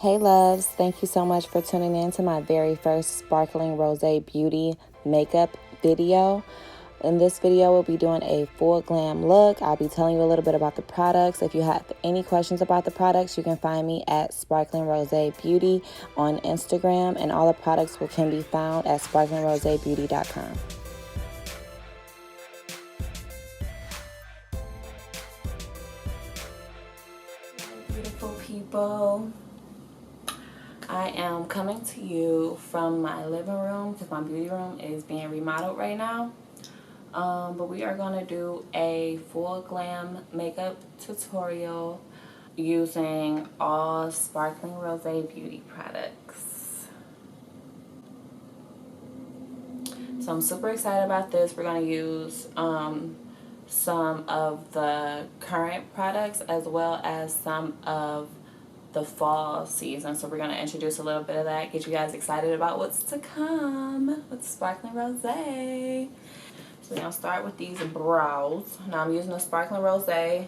Hey loves, thank you so much for tuning in to my very first Sparkling Rosé Beauty makeup video. In this video, we'll be doing a full glam look. I'll be telling you a little bit about the products. If you have any questions about the products, you can find me at Sparkling Rosé Beauty on Instagram, and all the products can be found at sparklingrosébeauty.com. Beautiful people, I am coming to you from my living room because my beauty room is being remodeled right now. But we are going to do a full glam makeup tutorial using all Sparkling Rosé Beauty products. So I'm super excited about this. We're going to use some of the current products as well as some of the fall season. So we're going to introduce a little bit of that, get you guys excited about what's to come with Sparkling Rosé. So we're going to start with these brows. Now I'm using the Sparkling Rosé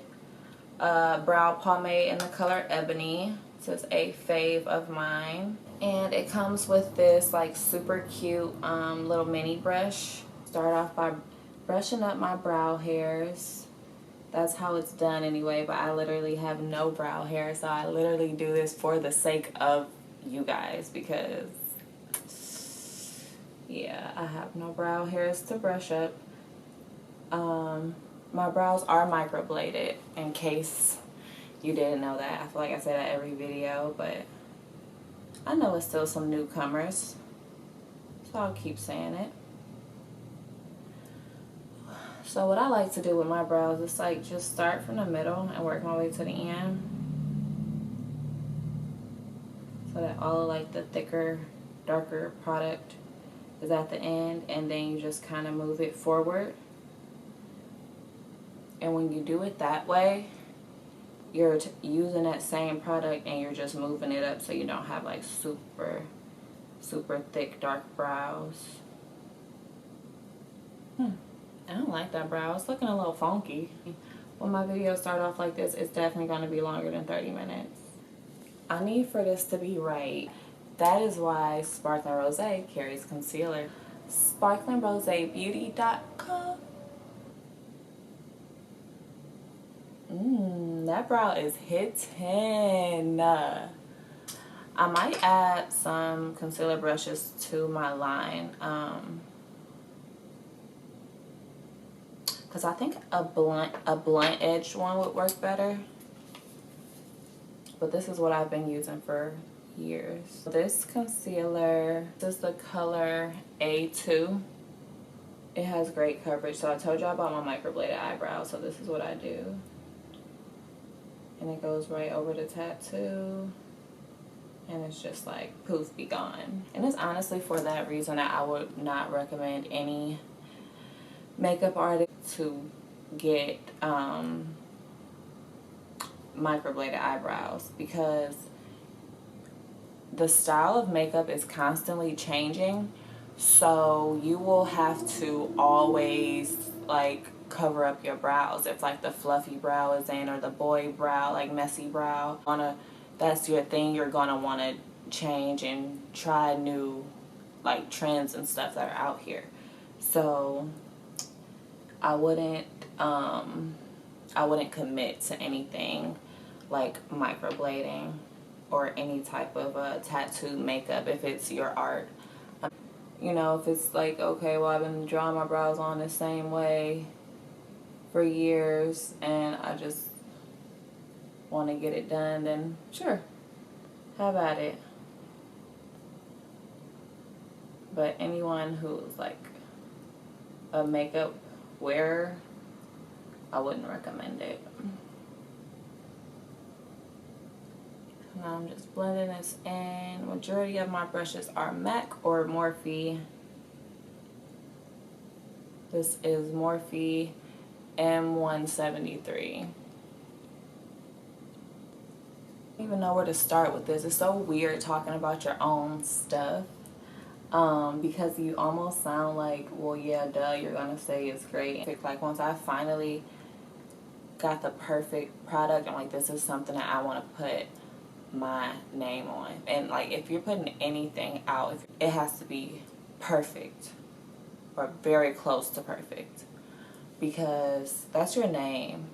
brow pomade in the color Ebony. This is a fave of mine. And it comes with this like super cute little mini brush. Start off by brushing up my brow hairs. That's how it's done anyway, but I literally have no brow hair, so I literally do this for the sake of you guys because, yeah, I have no brow hairs to brush up. My brows are microbladed, in case you didn't know that. I feel like I say that every video, but I know it's still some newcomers, so I'll keep saying it. So what I like to do with my brows is like just start from the middle and work my way to the end, so that all of like the thicker, darker product is at the end, and then you just kind of move it forward. And when you do it that way, you're using that same product and you're just moving it up so you don't have like super thick dark brows. I don't like that brow. It's looking a little funky. When my videos start off like this, it's definitely going to be longer than 30 minutes. I need for this to be right. That is why Sparkling Rosé carries concealer. SparklingRoséBeauty.com. That brow is hitting. I might add some concealer brushes to my line. Because I think a blunt edged one would work better. But this is what I've been using for years. This concealer, this is the color A2. It has great coverage. So I told y'all about my microbladed eyebrows, so this is what I do. And it goes right over the tattoo. And it's just like, poof, be gone. And it's honestly for that reason that I would not recommend any makeup artist to get microbladed eyebrows, because the style of makeup is constantly changing, so you will have to always like cover up your brows if like the fluffy brow is in, or the boy brow, like messy brow. That's your thing. You're gonna want to change and try new like trends and stuff that are out here. So I wouldn't commit to anything like microblading or any type of tattoo makeup if it's your art. You know, if it's like, okay, well, I've been drawing my brows on the same way for years and I just want to get it done, then sure, have at it. But anyone who's like a makeup wearer, I wouldn't recommend it. Now I'm just blending this in. Majority of my brushes are MAC or Morphe. This is Morphe M173. I don't even know where to start with this. It's so weird talking about your own stuff. Because you almost sound like, well, yeah, duh, you're gonna say it's great. Like once I finally got the perfect product, I'm like, this is something that I want to put my name on. And like, if you're putting anything out, it has to be perfect or very close to perfect, because that's your name.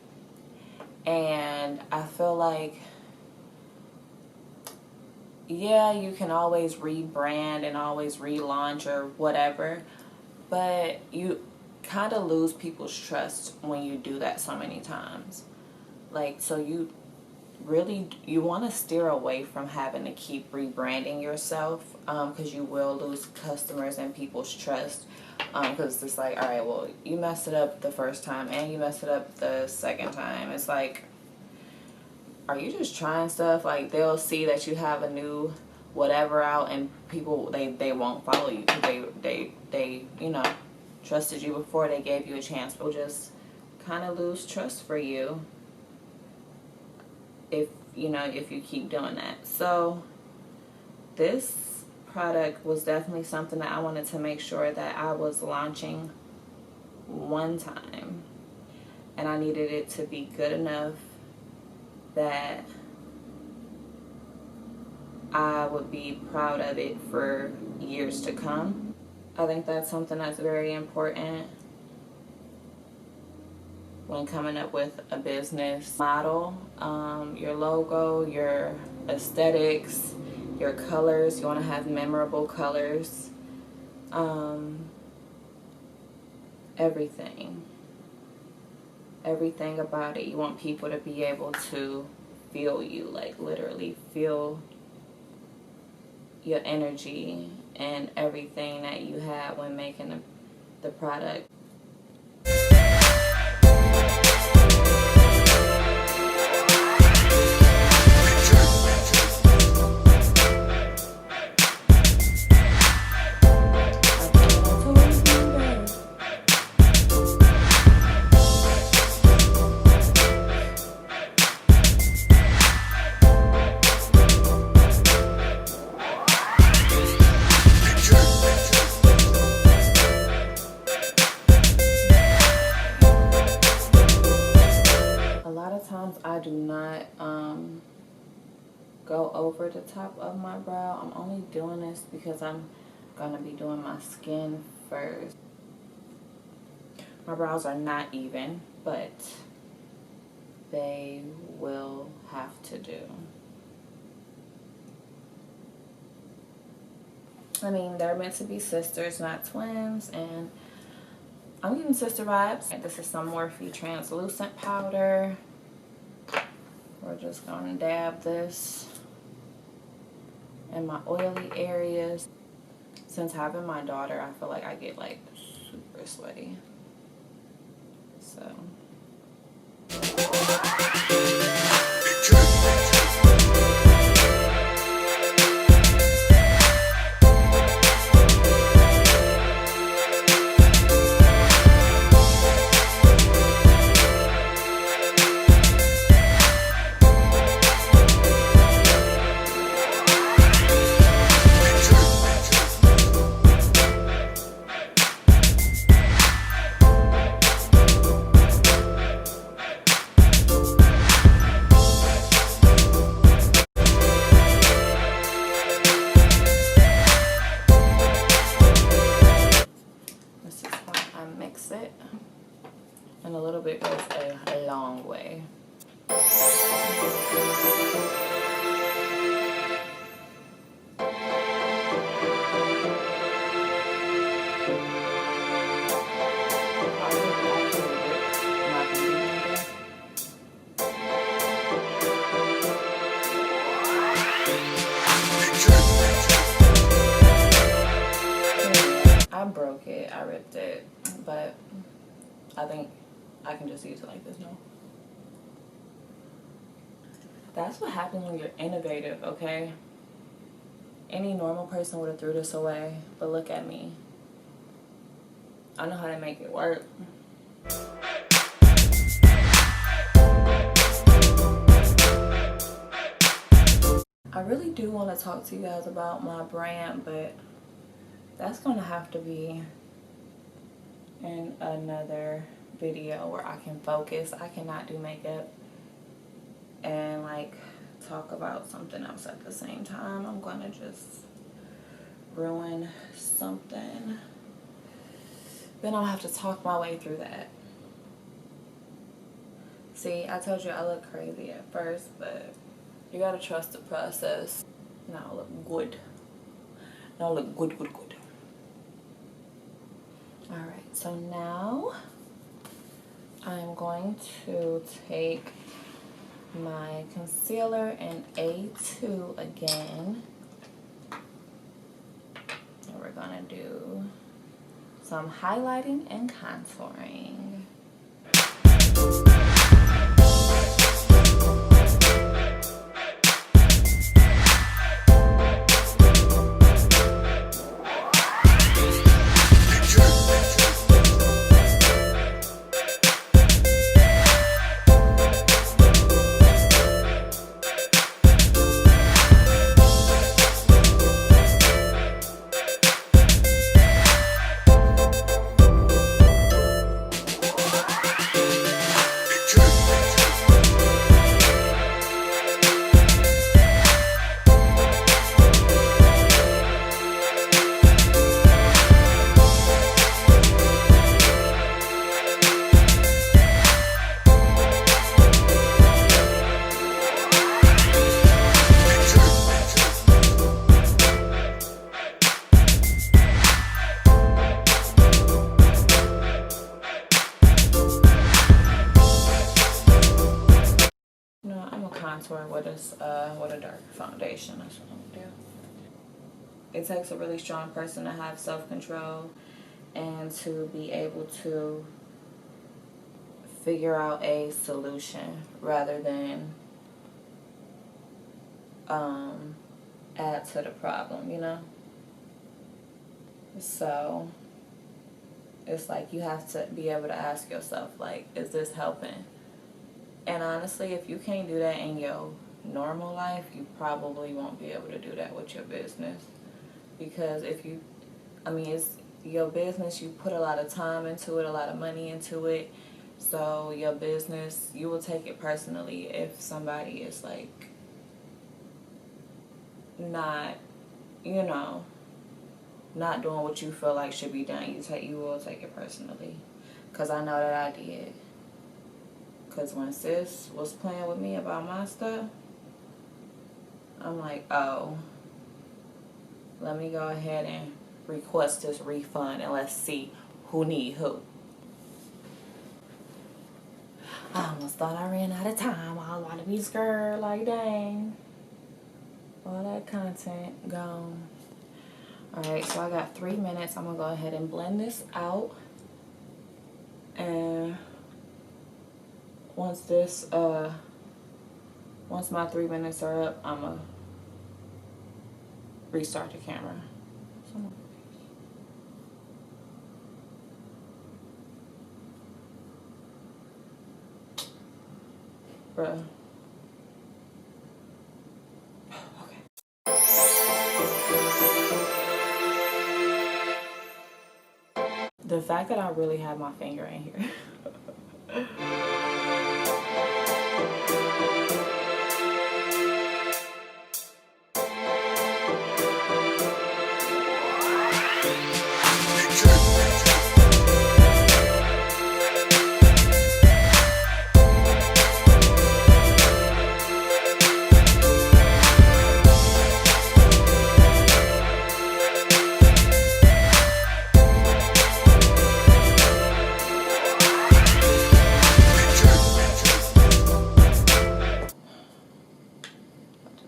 And I feel like, yeah, you can always rebrand and always relaunch or whatever, but you kind of lose people's trust when you do that so many times. Like, so you want to steer away from having to keep rebranding yourself, because you will lose customers and people's trust, because it's like, all right, well, you messed it up the first time and you messed it up the second time. It's like, are you just trying stuff? Like, they'll see that you have a new whatever out, and people, they won't follow you because they trusted you before they gave you a chance. They'll just kind of lose trust for you if you keep doing that. So this product was definitely something that I wanted to make sure that I was launching one time, and I needed it to be good enough that I would be proud of it for years to come. I think that's something that's very important when coming up with a business model. Your logo, your aesthetics, your colors. You want to have memorable colors. Everything about it. You want people to be able to feel you, like literally feel your energy and everything that you have when making the product. I do not go over the top of my brow. I'm only doing this because I'm gonna be doing my skin first. My brows are not even, but they will have to do. I mean, they're meant to be sisters, not twins, and I'm getting sister vibes. This is some Morphe translucent powder. We're just gonna dab this in my oily areas. Since having my daughter, I feel like I get like super sweaty. So. It, and a little bit goes a long way. I broke it, I ripped it, but I think I can just use it like this now. That's what happens when you're innovative, okay? Any normal person would have threw this away, but look at me. I know how to make it work. I really do want to talk to you guys about my brand, but that's going to have to be in another video where I can focus. I cannot do makeup and like talk about something else at the same time. I'm gonna just ruin something. Then I'll have to talk my way through that. See, I told you I look crazy at first, but you gotta trust the process. Now I look good. Now I look good, good, good. Alright, so now I'm going to take my concealer in A2 again. And we're gonna do some highlighting and contouring. No, I'm gonna contour with a dark foundation. That's what I'm gonna do. It takes a really strong person to have self-control and to be able to figure out a solution rather than add to the problem, you know? So it's like you have to be able to ask yourself, like, is this helping? And honestly, if you can't do that in your normal life, you probably won't be able to do that with your business. Because if you, I mean, it's your business, you put a lot of time into it, a lot of money into it. So your business, you will take it personally if somebody is like not, you know, not doing what you feel like should be done. You will take it personally. Because I know that I did. Because when sis was playing with me about my stuff, I'm like, oh, let me go ahead and request this refund and let's see who need who. I almost thought I ran out of time. I want to be scared, like, dang. All that content gone. Alright, so I got 3 minutes. I'm going to go ahead and blend this out. And once my 3 minutes are up, I'm going to restart the camera. Bruh. Okay. The fact that I really have my finger in here.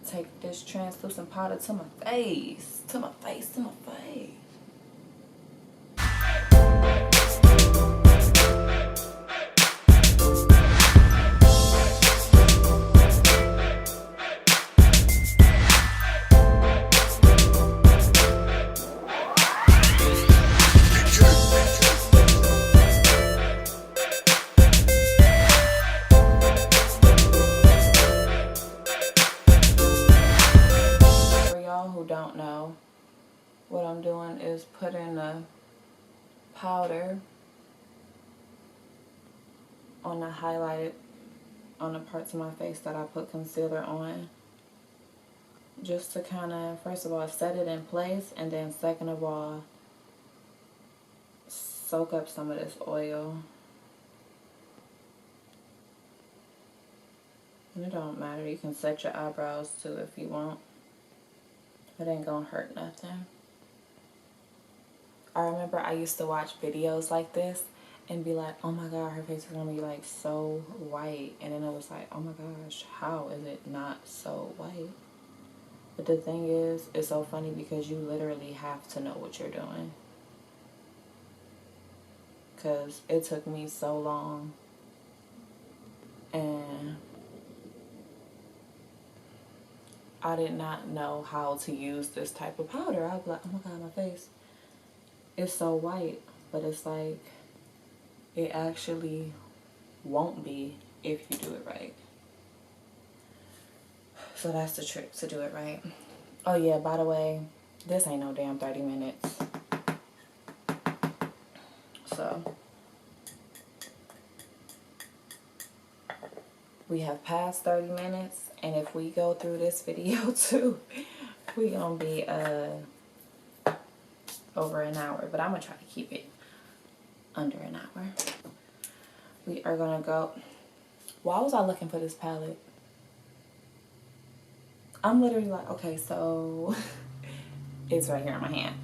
Take this translucent powder to my face. To my face, to my face. Don't know, what I'm doing is putting the powder on the highlighted, on the parts of my face that I put concealer on. just to kind of, first of all, set it in place, and then second of all, soak up some of this oil. And it don't matter, you can set your eyebrows too if you want. It ain't gonna hurt nothing. I remember I used to watch videos like this and be like, oh my god, her face is gonna be like so white. And then it was like, oh my gosh, how is it not so white? But the thing is, it's so funny because you literally have to know what you're doing. Because it took me so long. And I did not know how to use this type of powder. I'd be like, oh my god, my face is so white. But it's like, it actually won't be if you do it right. So that's the trick, to do it right. Oh yeah, by the way, this ain't no damn 30 minutes. So we have passed 30 minutes, and if we go through this video too, we gonna be over an hour, but I'm gonna try to keep it under an hour. We are gonna go. Why was I looking for this palette? I'm literally like, okay, so it's right here in my hand.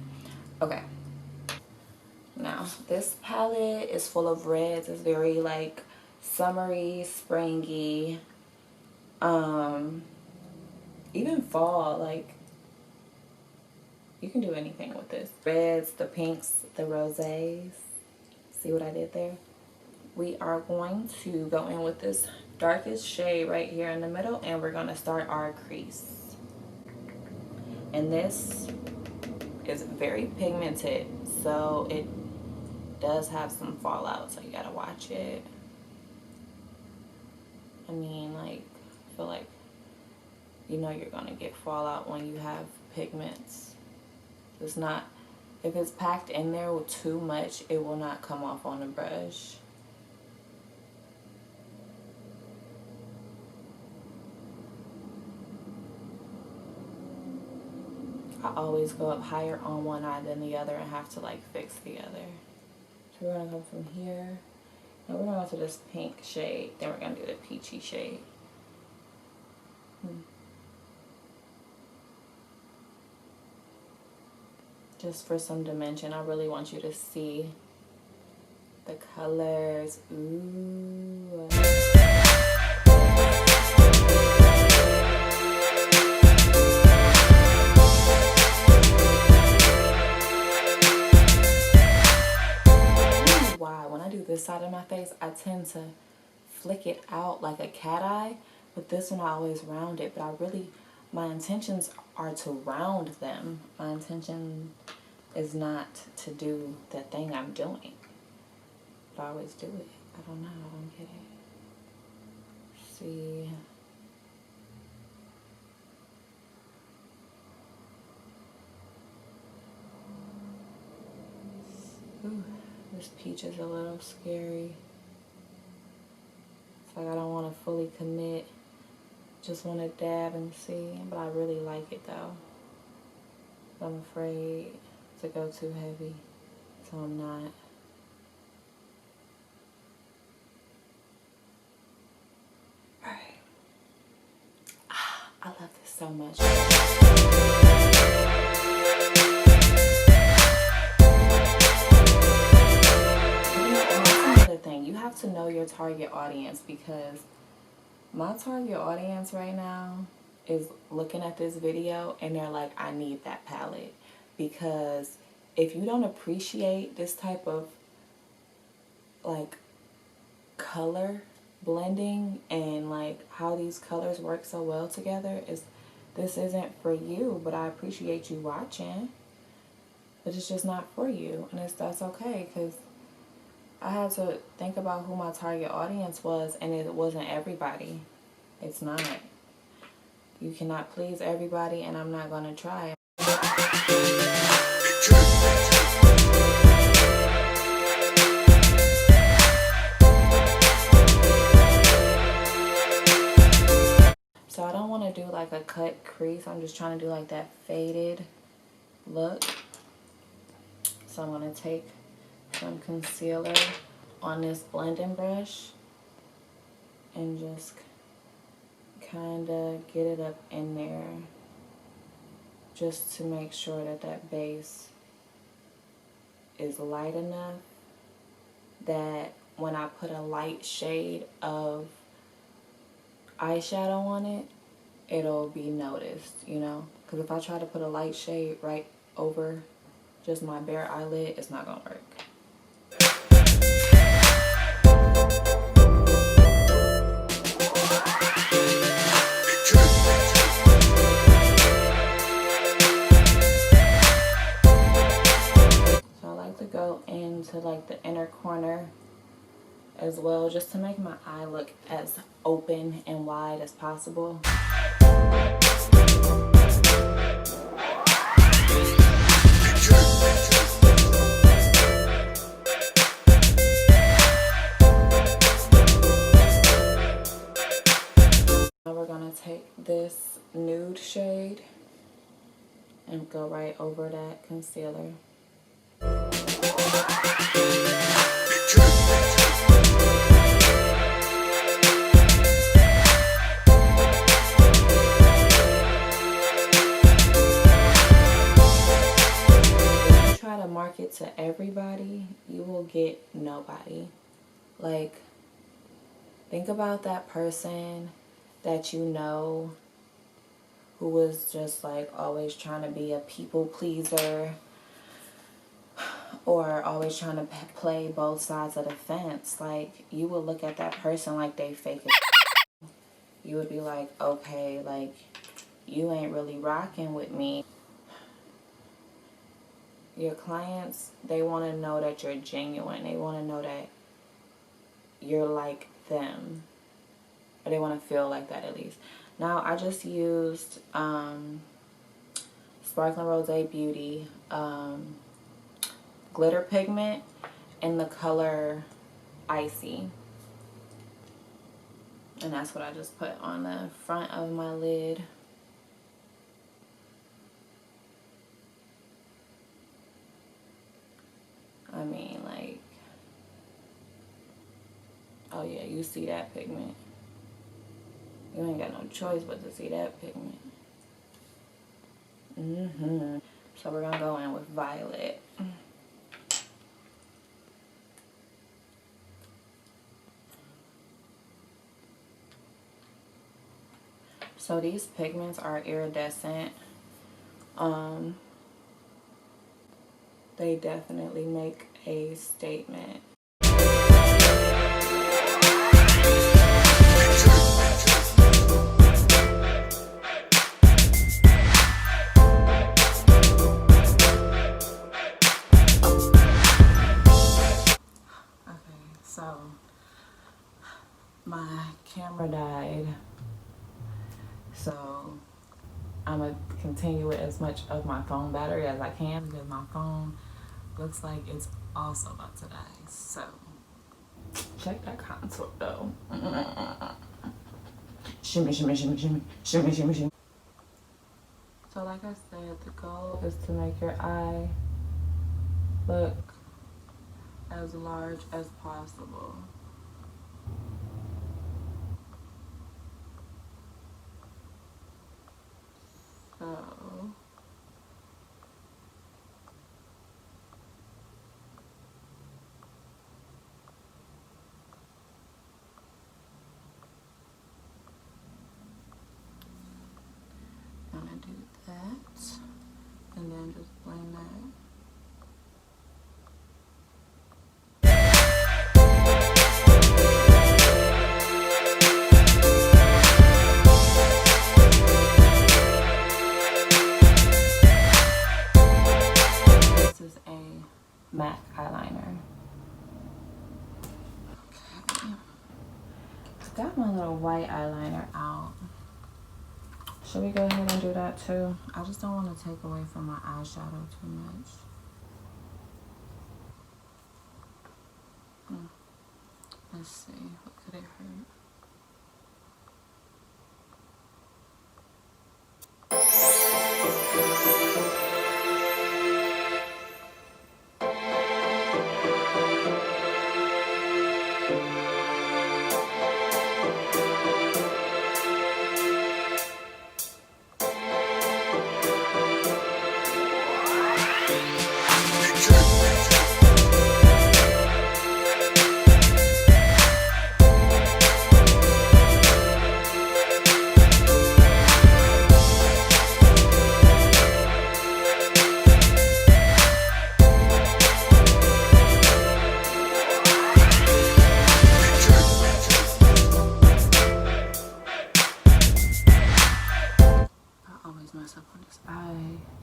Okay. Now, this palette is full of reds. It's very like summery, springy, even fall. Like, you can do anything with this. Reds, the pinks, the rosés. See what I did there? We are going to go in with this darkest shade right here in the middle, and we're going to start our crease. And this is very pigmented, so it does have some fallout, so you gotta watch it. I mean, like, I feel like you know you're gonna get fallout when you have pigments. It's not, if it's packed in there with too much, it will not come off on the brush. I always go up higher on one eye than the other and have to like fix the other. So we're gonna go from here, and we're gonna go to this pink shade, then we're gonna do the peachy shade. Just for some dimension, I really want you to see the colors. Ooh. Why when I do this side of my face, I tend to flick it out like a cat eye, but this one I always round it. But I really, my intentions are to round them. My intention is not to do the thing I'm doing, but I always do it. I don't know, I don't get it. See, ooh, this peach is a little scary. It's like I don't want to fully commit, just want to dab and see, but I really like it though. I'm afraid to go too heavy, so I'm not. Alright. I love this so much. Another thing, you have to know your target audience, because my target audience right now is looking at this video and they're like, I need that palette. Because if you don't appreciate this type of like color blending and like how these colors work so well together, this isn't for you. But I appreciate you watching, but it's just not for you, and that's okay, because I had to think about who my target audience was, and it wasn't everybody. It's not. You cannot please everybody, and I'm not gonna try. So I don't want to do like a cut crease. I'm just trying to do like that faded look. So I'm going to take some concealer on this blending brush and just kind of get it up in there just to make sure that that base is light enough that when I put a light shade of eyeshadow on it, it'll be noticed, you know? Because if I try to put a light shade right over just my bare eyelid, it's not gonna work. So I like to go into like the inner corner as well, just to make my eye look as open and wide as possible. Now we're gonna take this nude shade and go right over that concealer. Try to market to everybody, you will get nobody. Like, think about that person that you know who was just like always trying to be a people pleaser or always trying to play both sides of the fence. Like, you would look at that person like they fake it. You would be like, okay, like, you ain't really rocking with me. Your clients, they want to know that you're genuine. They want to know that you're like them. Or they want to feel like that at least. Now, I just used Sparkling Rosé Beauty glitter pigment in the color Icy. And that's what I just put on the front of my lid. I mean, like, oh yeah, you see that pigment. You ain't got no choice but to see that pigment. So we're gonna go in with violet. So these pigments are iridescent. They definitely make a statement. So my camera died, so I'm gonna continue with as much of my phone battery as I can because my phone looks like it's also about to die. So check that contour though. Shimmy, shimmy, shimmy, shimmy, shimmy, shimmy, shimmy. So like I said, the goal is to make your eye look as large as possible. So I'm gonna do that and then just blend that. Matte eyeliner. Okay. I got my little white eyeliner out. Should we go ahead and do that too? I just don't want to take away from my eyeshadow too much. Let's see, what could it hurt?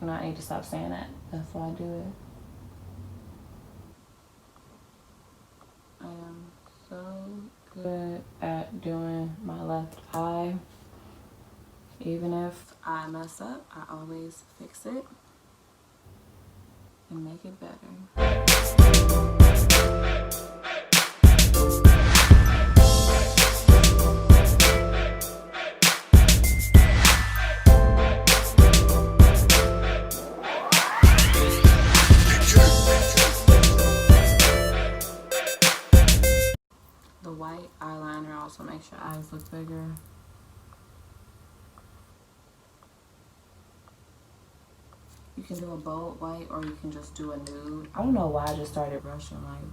No, I need to stop saying that. That's why I do it. I am so good at doing my left eye. Even if I mess up, I always fix it and make it better. The white eyeliner also makes your eyes look bigger. You can do a bold white or you can just do a nude. I don't know why I just started brushing like.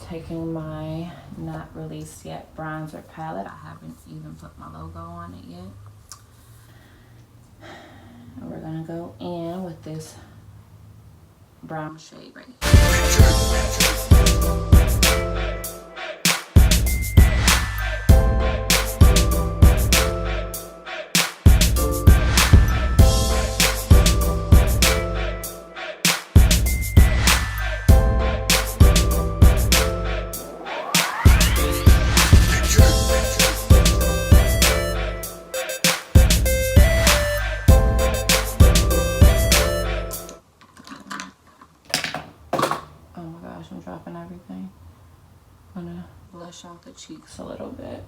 Taking my not released yet bronzer palette. I haven't even put my logo on it yet. And we're gonna go in with this brown shade right here. I'm dropping everything. I'm gonna blush out the cheeks a little bit.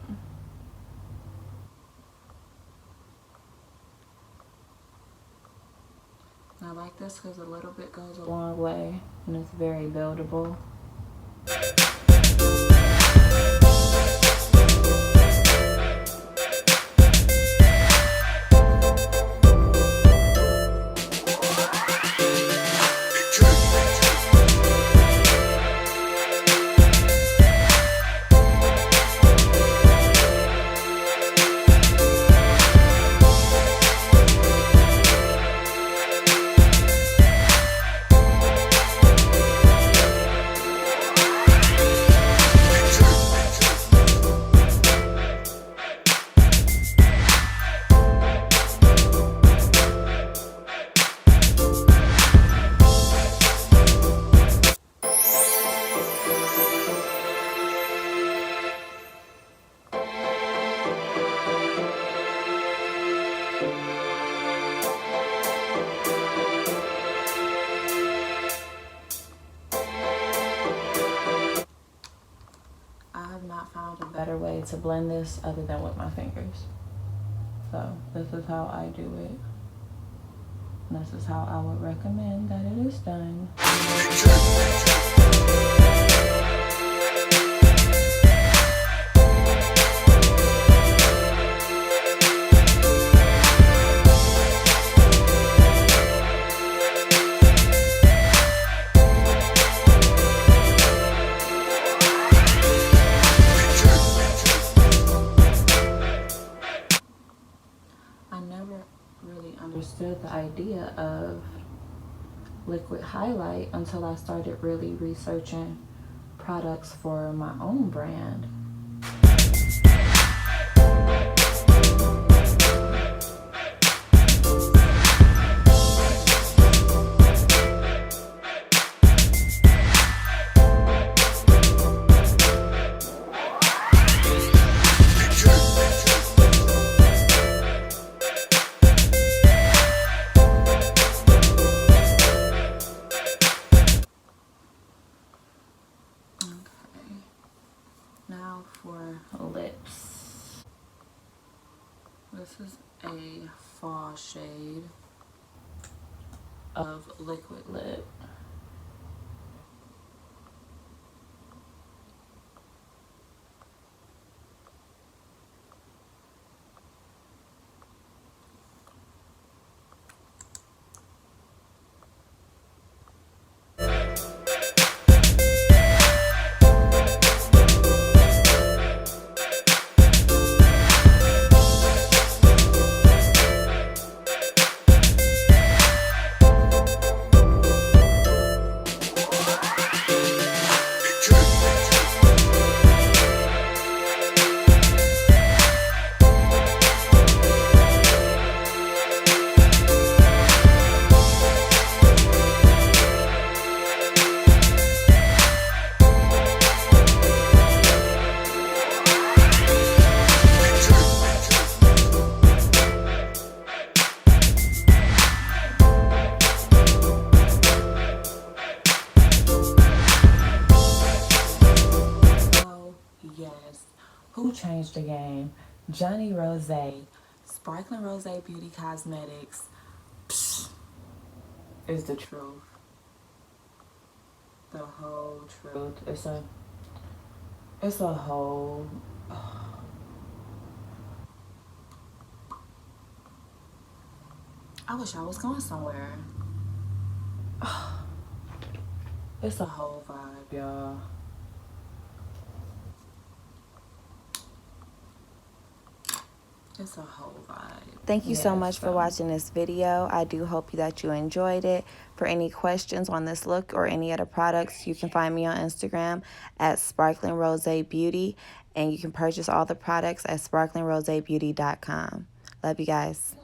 I like this because a little bit goes a long way and it's very buildable. Found a better way to blend this other than with my fingers. So this is how I do it. And this is how I would recommend that it is done. understood the idea of liquid highlight until I started really researching products for my own brand. Now for lips. This is a fall shade of liquid lip. Yes. Who changed the game? Johnny Rosé. Sparkling Rosé Beauty Cosmetics. Psh, is the truth. The whole truth. It's a whole. I wish I was going somewhere. It's a whole vibe, y'all. It's a whole vibe. Thank you so much for watching this video. I do hope that you enjoyed it. For any questions on this look or any other products, you can find me on Instagram at Sparkling Rosé Beauty, and you can purchase all the products at sparklingrosebeauty.com. Love you guys.